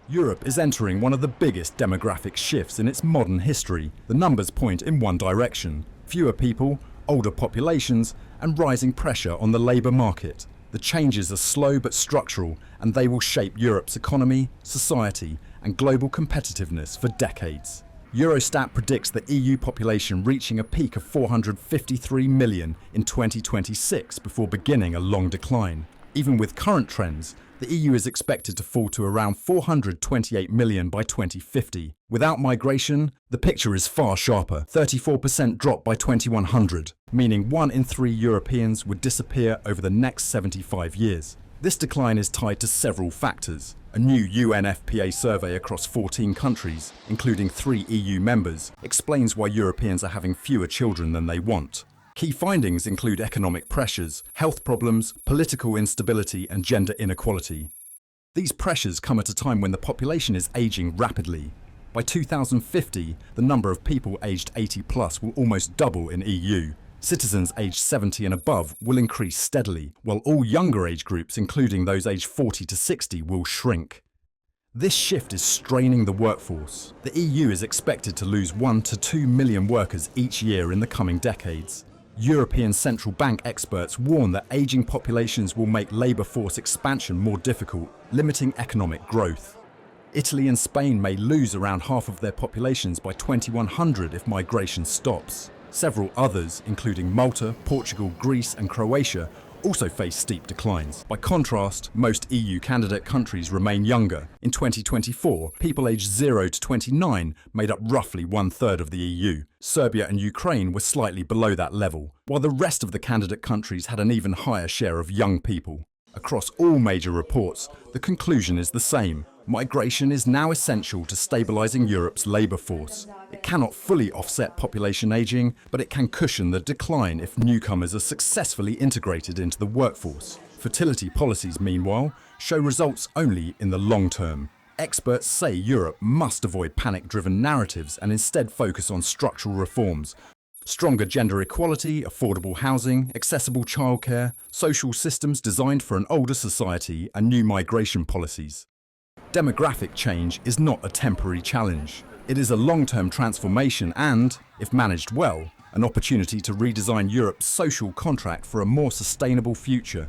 Europe is entering one of the biggest demographic shifts in its modern history. The numbers point in one direction: fewer people, older populations, and rising pressure on the labour market. The changes are slow but structural, and they will shape Europe's economy, society, and global competitiveness for decades. Eurostat predicts the EU population reaching a peak of 453 million in 2026 before beginning a long decline. Even with current trends, the EU is expected to fall to around 428 million by 2050. Without migration, the picture is far sharper: 34% drop by 2100, meaning 1 in 3 Europeans would disappear over the next 75 years. This decline is tied to several factors. A new UNFPA survey across 14 countries, including 3 EU members, explains why Europeans are having fewer children than they want. Key findings include economic pressures, health problems, political instability, and gender inequality. These pressures come at a time when the population is aging rapidly. By 2050, the number of people aged 80 plus will almost double in EU. Citizens aged 70 and above will increase steadily, while all younger age groups, including those aged 40 to 60, will shrink. This shift is straining the workforce. The EU is expected to lose 1 to 2 million workers each year in the coming decades. European Central Bank experts warn that aging populations will make labour force expansion more difficult, limiting economic growth. Italy and Spain may lose around half of their populations by 2100 if migration stops. Several others, including Malta, Portugal, Greece and Croatia, also face steep declines. By contrast, most EU candidate countries remain younger. In 2024, people aged 0 to 29 made up roughly 1/3 of the EU. Serbia and Ukraine were slightly below that level, while the rest of the candidate countries had an even higher share of young people. Across all major reports, the conclusion is the same: migration is now essential to stabilising Europe's labour force. It cannot fully offset population ageing, but it can cushion the decline if newcomers are successfully integrated into the workforce. Fertility policies, meanwhile, show results only in the long term. Experts say Europe must avoid panic-driven narratives and instead focus on structural reforms: stronger gender equality, affordable housing, accessible childcare, social systems designed for an older society, and new migration policies. Demographic change is not a temporary challenge. It is a long-term transformation and, if managed well, an opportunity to redesign Europe's social contract for a more sustainable future.